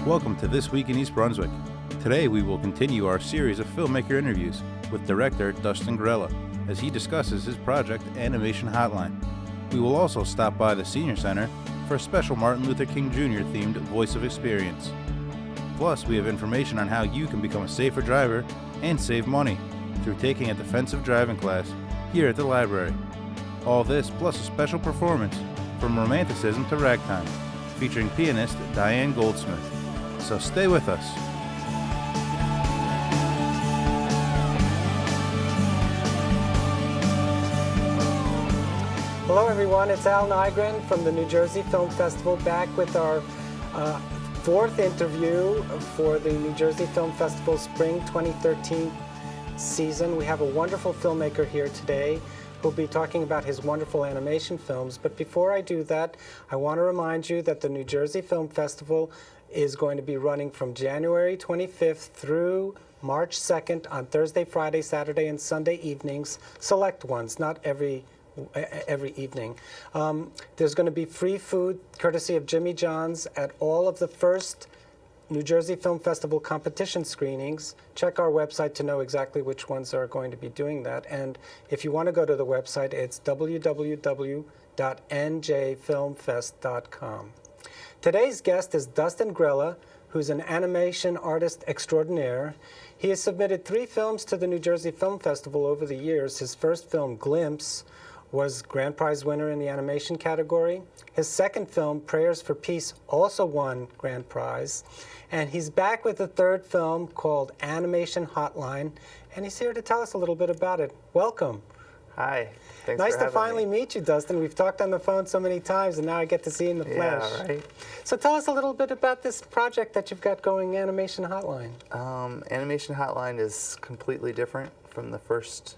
Welcome to This Week in East Brunswick. Today we will continue our series of filmmaker interviews with director Dustin Grella as he discusses his project Animation Hotline. We will also stop by the Senior Center for a special Martin Luther King Jr. themed Voice of Experience. Plus, we have information on how you can become a safer driver and save money through taking a defensive driving class here at the library. All this plus a special performance from Romanticism to Ragtime featuring pianist Diane Goldsmith. So stay with us. Hello everyone, it's Al Nygren from the New Jersey Film Festival, back with our fourth interview for the New Jersey Film Festival Spring 2013 season. We have a wonderful filmmaker here today who'll be talking about his wonderful animation films. But before I do that, I want to remind you that the New Jersey Film Festival is going to be running from January 25th through March 2nd on Thursday, Friday, Saturday, and Sunday evenings. Select ones, not every evening. There's going to be free food courtesy of Jimmy John's at all of the first New Jersey Film Festival competition screenings. Check our website to know exactly which ones are going to be doing that. And if you want to go to the website, it's www.njfilmfest.com. Today's guest is Dustin Grella, who's an animation artist extraordinaire. He has submitted 3 films to the New Jersey Film Festival over the years. His first film, Glimpse, was Grand Prize winner in the animation category. His second film, Prayers for Peace, also won Grand Prize. And he's back with a third film called Animation Hotline, and he's here to tell us a little bit about it. Welcome. Hi. Thanks Nice for to having finally me. meet you, Dustin. We've talked on the phone so many times, and now I get to see you in the flesh. Yeah, right. So tell us a little bit about this project that you've got going, Animation Hotline. Animation Hotline is completely different from the first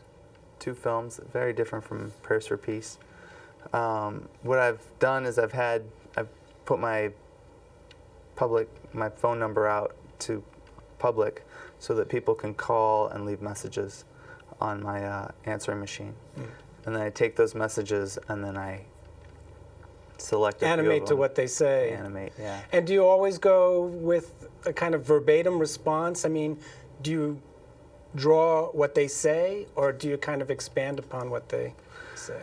2 films, very different from Prayers for Peace. What I've done is I've put my phone number out to public so that people can call and leave messages on my answering machine. And then I take those messages and then I select a few of Animate to them. what they say. Animate, yeah. And do you always go with a kind of verbatim response? I mean, do you draw what they say, or do you kind of expand upon what they say?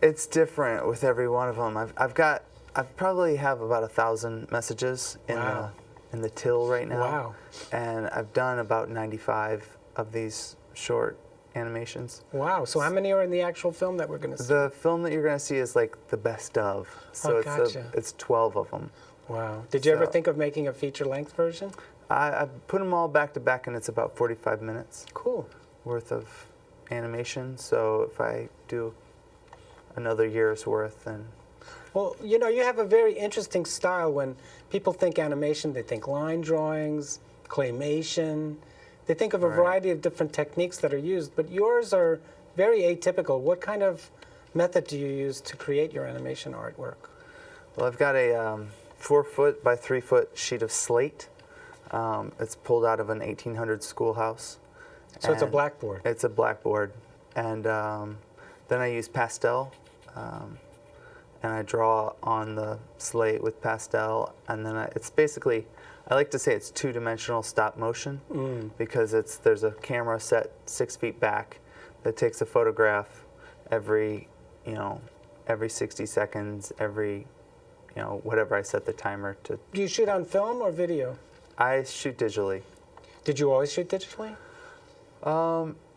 It's different with every one of them. I probably have about 1,000 messages in Wow. the till right now. Wow. And I've done about 95 of these short animations. Wow. So how many are in the actual film that we're going to see? The film that you're going to see is like the best of. So gotcha. it's 12 of them. Wow. Did you ever So- think of making a feature-length version? I put them all back to back, and it's about 45 minutes Cool. worth of animation. So if I do another year's worth, then Well, you know, you have a very interesting style. When people think animation, they think line drawings, claymation. They think of a Right. variety of different techniques that are used, but yours are very atypical. What kind of method do you use to create your animation artwork? well, I've got a 4-foot by 3-foot sheet of slate. It's pulled out of an 1800 schoolhouse. So it's a And blackboard. It's a blackboard. And then I use pastel. And I draw on the slate with pastel. And then it's basically, I like to say it's 2-dimensional stop motion because there's a camera set 6 feet back that takes a photograph every 60 seconds, whatever I set the timer to. Do you shoot on film or video? I shoot digitally. Did you always shoot digitally?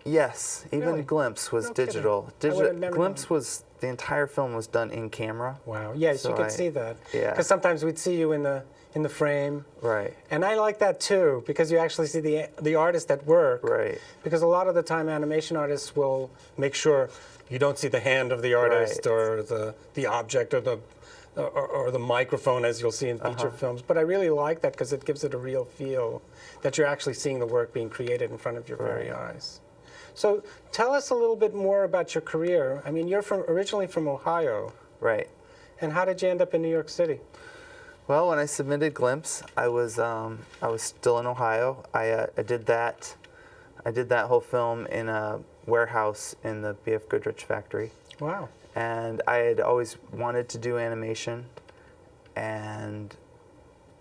Yes, even Really? Glimpse was No kidding. digital. I would've never Glimpse known. was, the entire film was done in camera. Wow. Yes, So you could I- see that. yeah. Because sometimes we'd see you in the frame. Right, And I like that too, because you actually see the artist at work. right. Because a lot of the time animation artists will make sure you don't see the hand of the artist Right. or the object or the microphone, as you'll see in feature films. But I really like that because it gives it a real feel that you're actually seeing the work being created in front of your very eyes. So tell us a little bit more about your career. I mean, you're originally from Ohio. Right. And how did you end up in New York City? Well, when I submitted Glimpse, I was still in Ohio. I did that whole film in a warehouse in the B.F. Goodrich factory. Wow. And I had always wanted to do animation, and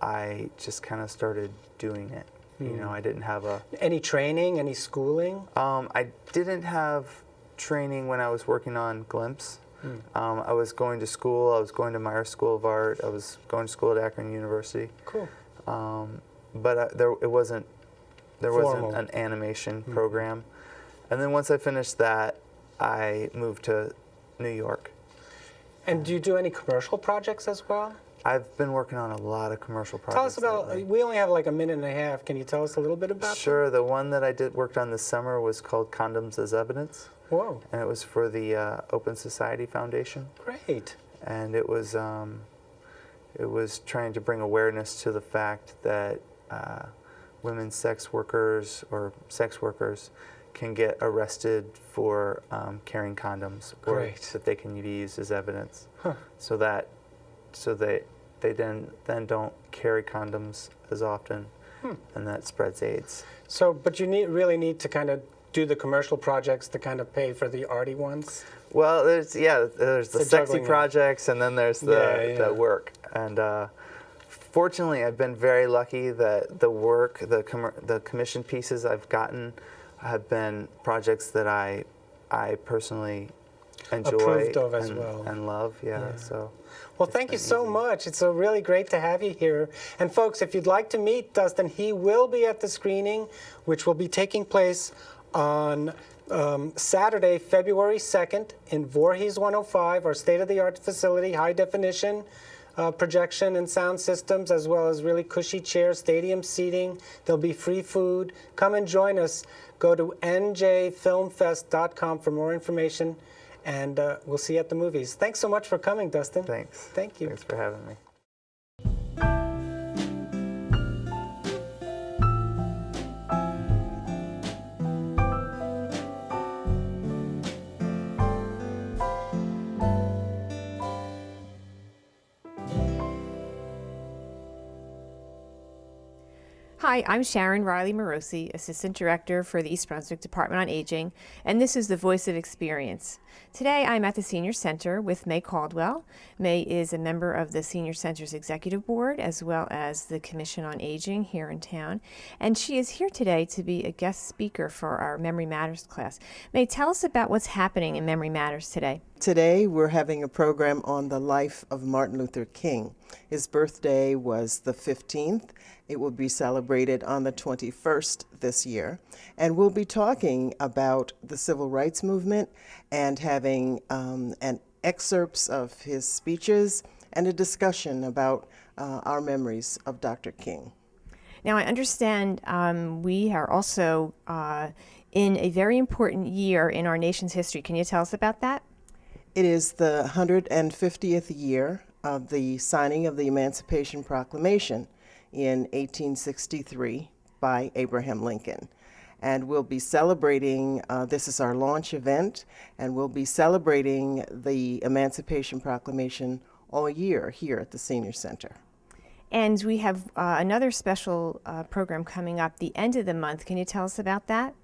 I just kind of started doing it. You know, I didn't have Any training, any schooling? I didn't have training when I was working on Glimpse. I was going to school. I was going to Meyer School of Art. I was going to school at Akron University. Cool. But there wasn't an animation program. And then once I finished that, I moved to New York. And do you do any commercial projects as well? I've been working on a lot of commercial projects. Tell us about, lately. we only have like a minute and a half. Can you tell us a little bit about Sure. The one that I worked on this summer was called Condoms as Evidence. Whoa. And it was for the Open Society Foundation. Great. And it was trying to bring awareness to the fact that women sex workers or sex workers can get arrested for carrying condoms, or Great. that they can be used as evidence, so they then don't carry condoms as often, and that spreads AIDS. So, but you really need to kind of do the commercial projects to kind of pay for the arty ones? Well, there's the sexy juggling projects, and then there's the work. And fortunately, I've been very lucky that the work, the commission pieces I've gotten have been projects that I personally enjoy Approved of as well. and love. Yeah. So. Well, thank you so much. It's really great to have you here. And folks, if you'd like to meet Dustin, he will be at the screening, which will be taking place on Saturday, February 2nd in Voorhees 105, our state-of-the-art facility, high definition projection and sound systems, as well as really cushy chairs, stadium seating. There'll be free food. Come and join us. Go to njfilmfest.com for more information, and we'll see you at the movies. Thanks so much for coming, Dustin. Thanks. Thank you. Thanks for having me. Hi, I'm Sharon Reilly-Marosy, Assistant Director for the East Brunswick Department on Aging, and this is the Voice of Experience. Today I'm at the Senior Center with May Caldwell. May is a member of the Senior Center's Executive Board as well as the Commission on Aging here in town, and she is here today to be a guest speaker for our Memory Matters class. May, tell us about what's happening in Memory Matters today. Today we're having a program on the life of Martin Luther King. His birthday was the 15th. It will be celebrated on the 21st this year. And we'll be talking about the civil rights movement and having excerpts of his speeches and a discussion about our memories of Dr. King. Now, I understand we are also in a very important year in our nation's history. Can you tell us about that? It is the 150th year of the signing of the Emancipation Proclamation in 1863 by Abraham Lincoln. And we'll be celebrating, this is our launch event, and we'll be celebrating the Emancipation Proclamation all year here at the Senior Center. And we have another special program coming up the end of the month. Can you tell us about that?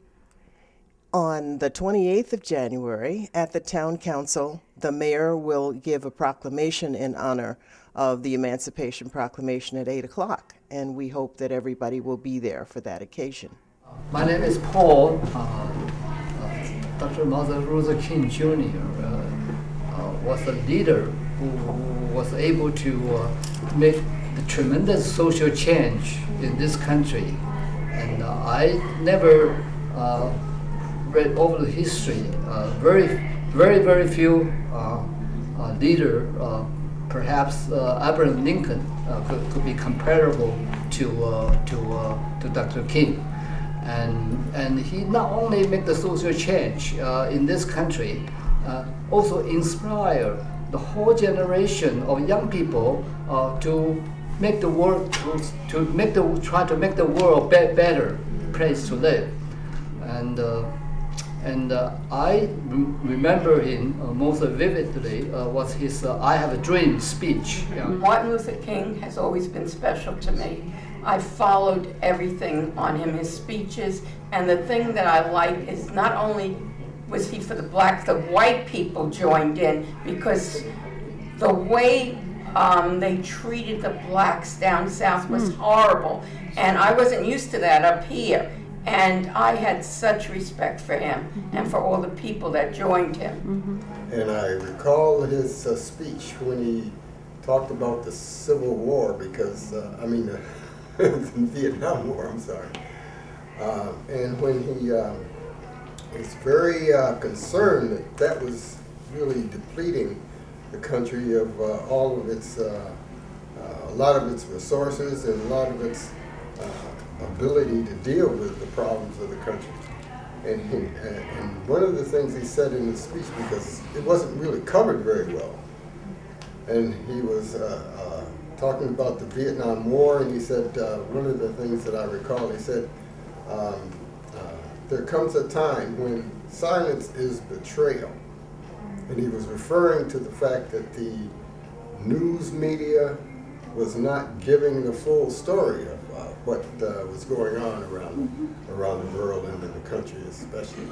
On the 28th of January at the Town Council, the mayor will give a proclamation in honor of the Emancipation Proclamation at 8 o'clock, and we hope that everybody will be there for that occasion. My name is Paul. Dr. Martin Luther King Jr. Was a leader who was able to make the tremendous social change in this country. And I never read over the history. Very few leader, perhaps Abraham Lincoln, could be comparable to Dr. King. And he not only made the social change in this country, also inspired the whole generation of young people to make the world try to make the world a better place to live. And I remember him most vividly was his "I Have a Dream" speech. Yeah. Martin Luther King has always been special to me. I followed everything on him, his speeches, and the thing that I like is not only was he for the blacks, the white people joined in, because the way They treated the blacks down south was horrible, and I wasn't used to that up here. And I had such respect for him and for all the people that joined him. And I recall his speech when he talked about the Civil War, because, the Vietnam War, I'm sorry. And when he was very concerned that was really depleting the country of all of its, a lot of its resources and a lot of its ability to deal with the problems of the country. And one of the things he said in his speech, because it wasn't really covered very well, and he was talking about the Vietnam War, and he said, one of the things that I recall, he said, there comes a time when silence is betrayal. And he was referring to the fact that the news media was not giving the full story of what was going on around the world and in the country especially.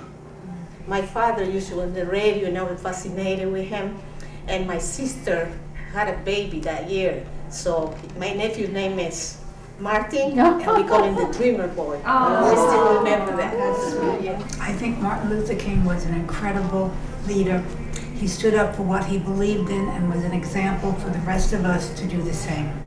My father used to on the radio, and I was fascinated with him. And my sister had a baby that year. So my nephew's name is Martin, and we call him the Dreamer Boy. I still remember that. I think Martin Luther King was an incredible leader. He stood up for what he believed in and was an example for the rest of us to do the same.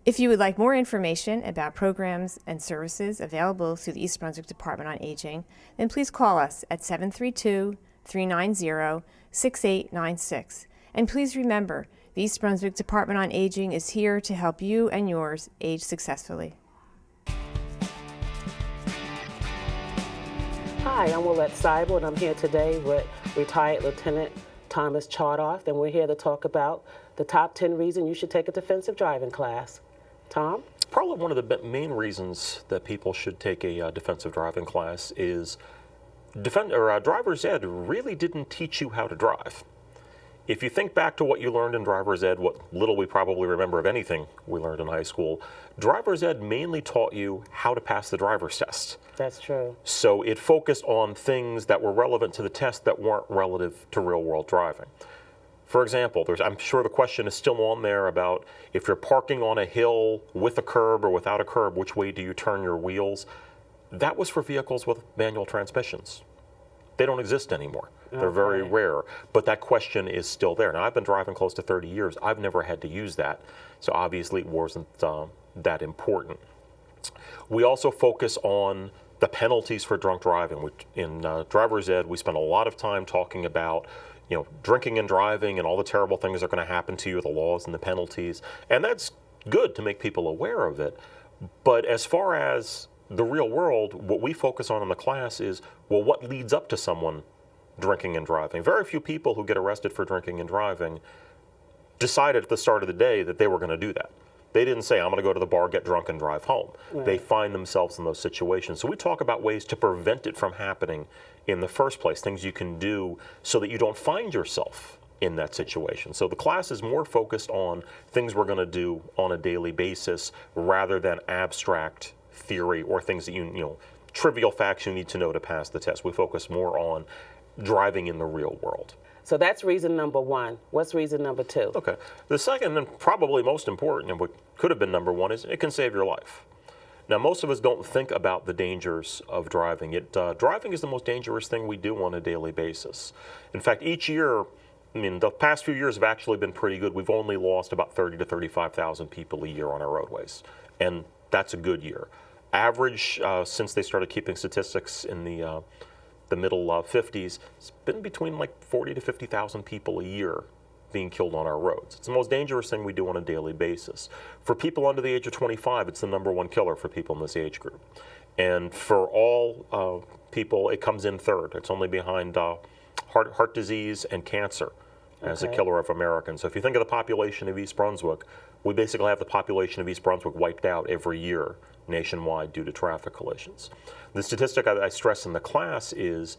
If you would like more information about programs and services available through the East Brunswick Department on Aging, then please call us at 732-390-6896. And please remember, the East Brunswick Department on Aging is here to help you and yours age successfully. Hi, I'm Willette Seibel, and I'm here today with retired Lieutenant Thomas Chardoff, and we're here to talk about the top 10 reasons you should take a defensive driving class. Tom? Probably one of the main reasons that people should take a defensive driving class is driver's ed really didn't teach you how to drive. If you think back to what you learned in driver's ed, what little we probably remember of anything we learned in high school, driver's ed mainly taught you how to pass the driver's test. That's true. So it focused on things that were relevant to the test that weren't relative to real world driving. For example, I'm sure the question is still on there about if you're parking on a hill with a curb or without a curb, which way do you turn your wheels? That was for vehicles with manual transmissions. They don't exist anymore. They're very rare, but that question is still there. Now, I've been driving close to 30 years. I've never had to use that, so obviously it wasn't that important. We also focus on the penalties for drunk driving. In driver's ed, we spend a lot of time talking about drinking and driving and all the terrible things that are going to happen to you, the laws and the penalties, and that's good to make people aware of it. But as far as the real world, what we focus on in the class is, well, what leads up to someone drinking and driving? Very few people who get arrested for drinking and driving decided at the start of the day that they were going to do that. They didn't say, I'm going to go to the bar, get drunk, and drive home. Right. They find themselves in those situations. So we talk about ways to prevent it from happening in the first place, things you can do so that you don't find yourself in that situation. So the class is more focused on things we're going to do on a daily basis rather than abstract theory or things that trivial facts you need to know to pass the test. We focus more on driving in the real world. So that's reason number one. What's reason number two? Okay. The second and probably most important, and what could have been number one, is it can save your life. Now, most of us don't think about the dangers of driving. Driving is the most dangerous thing we do on a daily basis. In fact, each year, the past few years have actually been pretty good. We've only lost about 30 to 35,000 people a year on our roadways, and that's a good year. Average, since they started keeping statistics in the middle 50s, it's been between like 40 to 50,000 people a year being killed on our roads. It's the most dangerous thing we do on a daily basis. For people under the age of 25, it's the number one killer for people in this age group. And for all people, it comes in third. It's only behind heart disease and cancer as a killer of Americans. So if you think of the population of East Brunswick, we basically have the population of East Brunswick wiped out every year nationwide due to traffic collisions. The statistic I stress in the class is,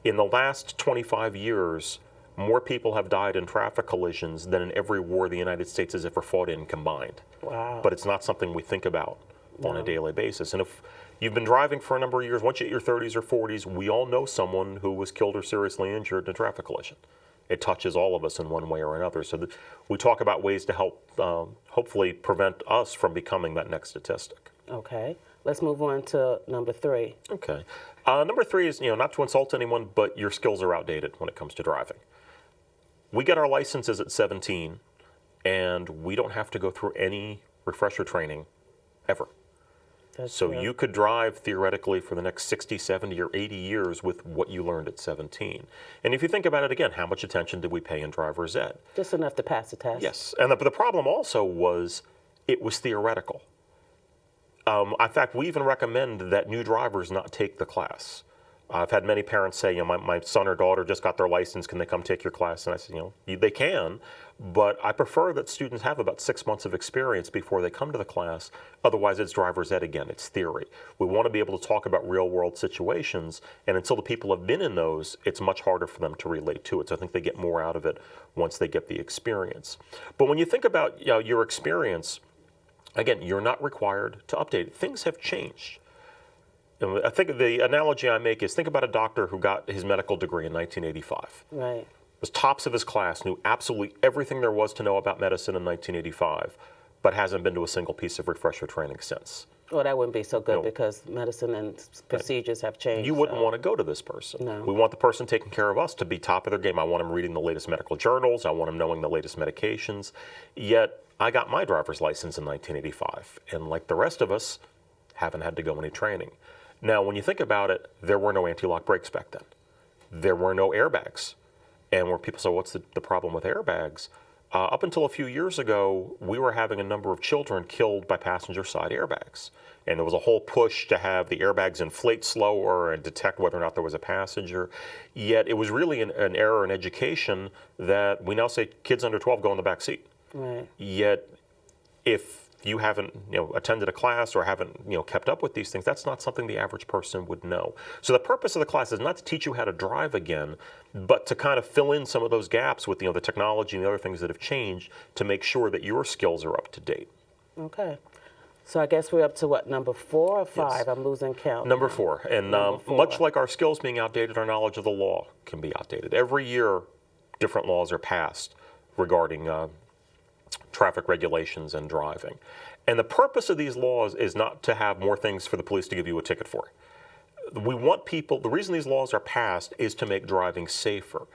in the last 25 years, more people have died in traffic collisions than in every war the United States has ever fought in combined. Wow. But it's not something we think about on a daily basis. And if you've been driving for a number of years, once you hit your 30s or 40s, we all know someone who was killed or seriously injured in a traffic collision. It touches all of us in one way or another. So we talk about ways to help hopefully prevent us from becoming that next statistic. Okay. Let's move on to number 3. Okay. Number 3 is, not to insult anyone, but your skills are outdated when it comes to driving. We get our licenses at 17, and we don't have to go through any refresher training ever. So you could drive theoretically for the next 60, 70, or 80 years with what you learned at 17. And if you think about it again, how much attention did we pay in driver's ed? Just enough to pass the test. Yes. And the problem also was it was theoretical. In fact, we even recommend that new drivers not take the class. I've had many parents say, my son or daughter just got their license, can they come take your class? And I said, they can, but I prefer that students have about 6 months of experience before they come to the class. Otherwise, it's driver's ed again, it's theory. We want to be able to talk about real world situations, and until the people have been in those, it's much harder for them to relate to it. So I think they get more out of it once they get the experience. But when you think about your experience, again, you're not required to update it. Things have changed. I think the analogy I make is think about a doctor who got his medical degree in 1985. Right. Was tops of his class, knew absolutely everything there was to know about medicine in 1985, but hasn't been to a single piece of refresher training since. Well, that wouldn't be so good because medicine and procedures have changed. You wouldn't want to go to this person. No. We want the person taking care of us to be top of their game. I want them reading the latest medical journals. I want them knowing the latest medications. Yet, I got my driver's license in 1985, and like the rest of us, haven't had to go any training. Now, when you think about it, there were no anti-lock brakes back then. There were no airbags. And where people say, what's the problem with airbags? Up until a few years ago, we were having a number of children killed by passenger side airbags. And there was a whole push to have the airbags inflate slower and detect whether or not there was a passenger. Yet it was really an error in education that we now say kids under 12 go in the back seat. Right. Yet if you haven't attended a class or haven't kept up with these things, that's not something the average person would know. So the purpose of the class is not to teach you how to drive again, but to kind of fill in some of those gaps with the technology and the other things that have changed to make sure that your skills are up to date. Okay. So I guess we're up to what, number 4 or 5? Yes. I'm losing count. Number 4. And Number 4. Much like our skills being outdated, our knowledge of the law can be outdated. Every year, different laws are passed regarding traffic regulations and driving. And the purpose of these laws is not to have more things for the police to give you a ticket for. We want people, the reason these laws are passed is to make driving safer.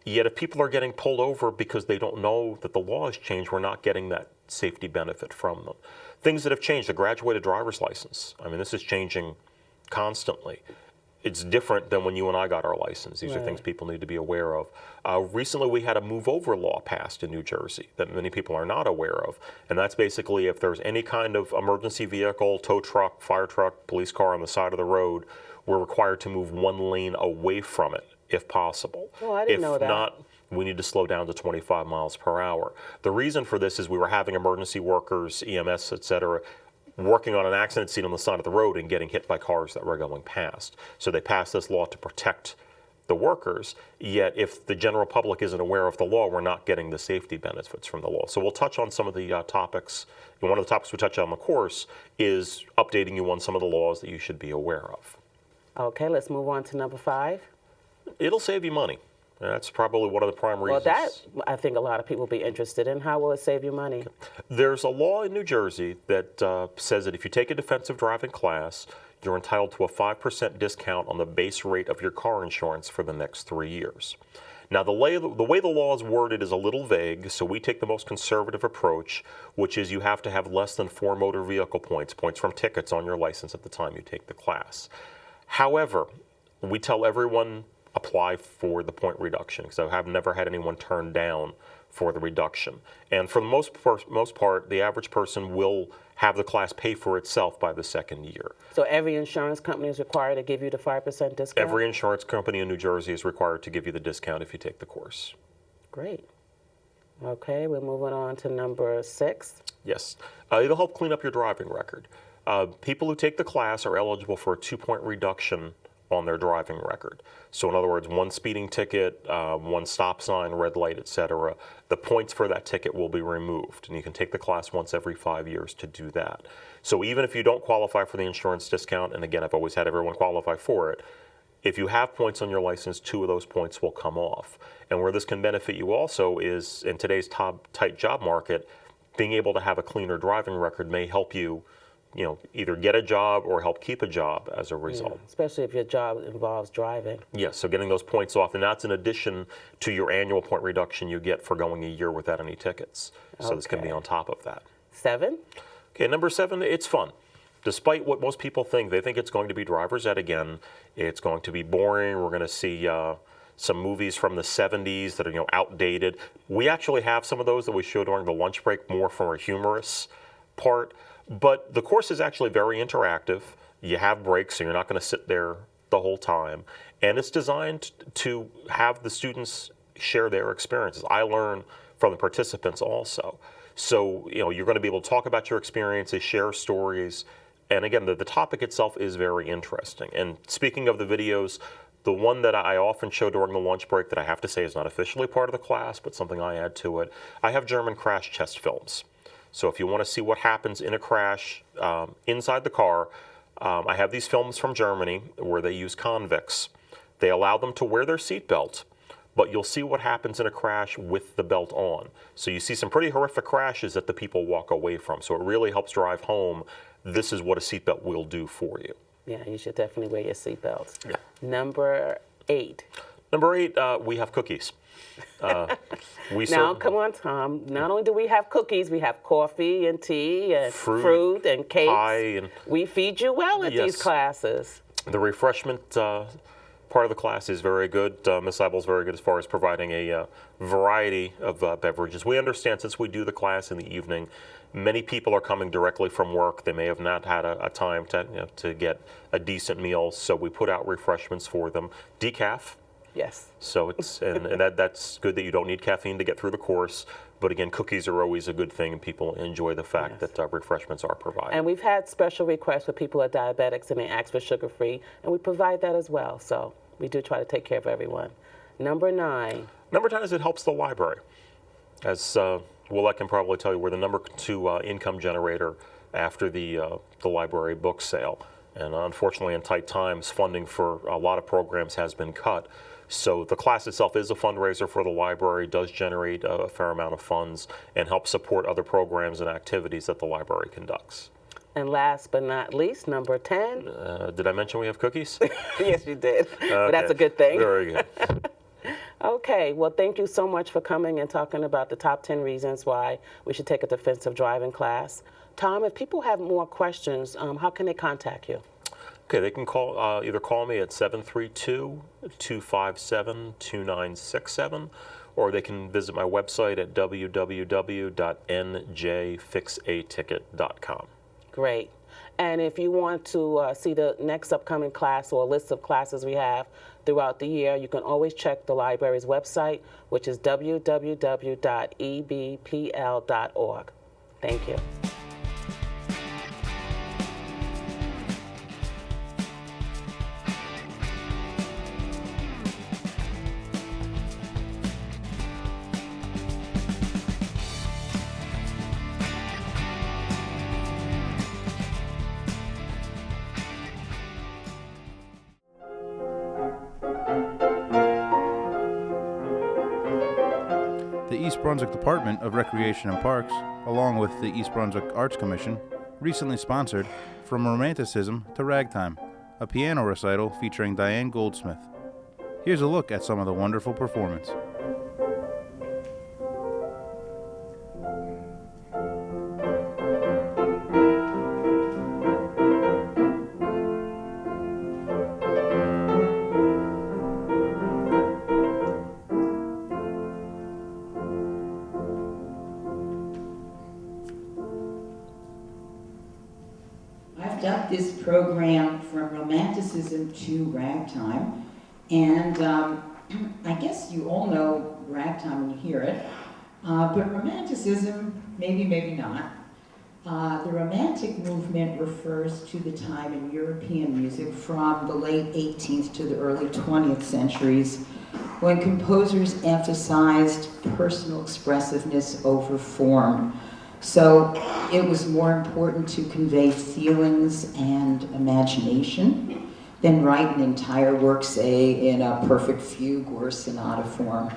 Yet if people are getting pulled over because they don't know that the law has changed, we're not getting that safety benefit from them. Things that have changed, the graduated driver's license. I mean, this is changing constantly. It's different than when you and I got our license. These are things people need to be aware of. Recently, we had a move-over law passed in New Jersey that many people are not aware of. And that's basically if there's any kind of emergency vehicle, tow truck, fire truck, police car on the side of the road, we're required to move one lane away from it, if possible. Oh, I didn't know that. If not, we need to slow down to 25 miles per hour. The reason for this is we were having emergency workers, EMS, et cetera, working on an accident scene on the side of the road and getting hit by cars that were going past. So they passed this law to protect the workers, yet if the general public isn't aware of the law, we're not getting the safety benefits from the law. So we'll touch on some of the topics. And one of the topics we touch on in the course is updating you on some of the laws that you should be aware of. Okay, let's move on to number 5. It'll save you money. That's probably one of the prime reasons. Well, that I think a lot of people will be interested in. How will it save you money? There's a law in New Jersey that says that if you take a defensive driving class, you're entitled to a 5% discount on the base rate of your car insurance for the next 3 years. Now, the way the law is worded is a little vague, so we take the most conservative approach, which is you have to have less than 4 motor vehicle points from tickets on your license at the time you take the class. However, we tell everyone apply for the point reduction, because I have never had anyone turn down for the reduction. And for the most part, the average person will have the class pay for itself by the 2nd year. So every insurance company is required to give you the 5% discount? Every insurance company in New Jersey is required to give you the discount if you take the course. Great. Okay, we're moving on to number 6. Yes. It'll help clean up your driving record. People who take the class are eligible for a 2-point reduction on their driving record. So in other words, 1 speeding ticket, 1 stop sign, red light, etc. The points for that ticket will be removed, and you can take the class once every 5 years to do that. So even if you don't qualify for the insurance discount, and again, I've always had everyone qualify for it, If you have points on your license, 2 of those points will come off. And where this can benefit you also is, in today's tight job market, being able to have a cleaner driving record may help you, either get a job or help keep a job as a result. Yeah, especially if your job involves driving. Yes, so getting those points off, and that's in addition to your annual point reduction you get for going a year without any tickets. So this can be on top of that. 7? Okay, number 7, it's fun. Despite what most people think, they think it's going to be driver's ed again. It's going to be boring. We're going to see some movies from the 70s that are outdated. We actually have some of those that we show during the lunch break, more from a humorous part. But the course is actually very interactive. You have breaks, so you're not going to sit there the whole time. And it's designed to have the students share their experiences. I learn from the participants also. So, you're going to be able to talk about your experiences, share stories. And again, the topic itself is very interesting. And speaking of the videos, the one that I often show during the lunch break that I have to say is not officially part of the class, but something I add to it, I have German crash test films. So if you want to see what happens in a crash inside the car, I have these films from Germany where they use convicts. They allow them to wear their seatbelt, but you'll see what happens in a crash with the belt on. So you see some pretty horrific crashes that the people walk away from. So it really helps drive home, this is what a seatbelt will do for you. Yeah, you should definitely wear your seatbelts. Yeah. Number 8. Number 8, we have cookies. Now, come on, Tom. Not only do we have cookies, we have coffee and tea and fruit and cakes. Pie and, we feed you well at these classes. The refreshment part of the class is very good. Ms. Seibel's very good as far as providing a variety of beverages. We understand since we do the class in the evening, many people are coming directly from work. They may have not had a time to get a decent meal, so we put out refreshments for them. Decaf. Yes. So it's and that's good that you don't need caffeine to get through the course. But again, cookies are always a good thing, and people enjoy the fact that refreshments are provided. And we've had special requests for people who are diabetics and they ask for sugar-free, and we provide that as well. So we do try to take care of everyone. Number 9. Number 10 is it helps the library. As I can probably tell you, we're the number 2 income generator after the library book sale. And unfortunately, in tight times, funding for a lot of programs has been cut. So the class itself is a fundraiser for the library, does generate a fair amount of funds, and helps support other programs and activities that the library conducts. And last but not least, number 10. Did I mention we have cookies? Yes, you did. Okay. But that's a good thing. Very good. Okay, well, thank you so much for coming and talking about the top 10 reasons why we should take a defensive driving class. Tom, if people have more questions, how can they contact you? Okay, they can either call me at 732-257-2967, or they can visit my website at www.njfixaticket.com. Great. And if you want to see the next upcoming class or a list of classes we have throughout the year, you can always check the library's website, which is www.ebpl.org. Thank you. The East Brunswick Department of Recreation and Parks, along with the East Brunswick Arts Commission, recently sponsored From Romanticism to Ragtime, a piano recital featuring Diane Goldsmith. Here's a look at some of the wonderful performance. This program From Romanticism to Ragtime, and I guess you all know ragtime when you hear it, but Romanticism, maybe not. The Romantic movement refers to the time in European music from the late 18th to the early 20th centuries when composers emphasized personal expressiveness over form. So it was more important to convey feelings and imagination than write an entire work, say, in a perfect fugue or sonata form.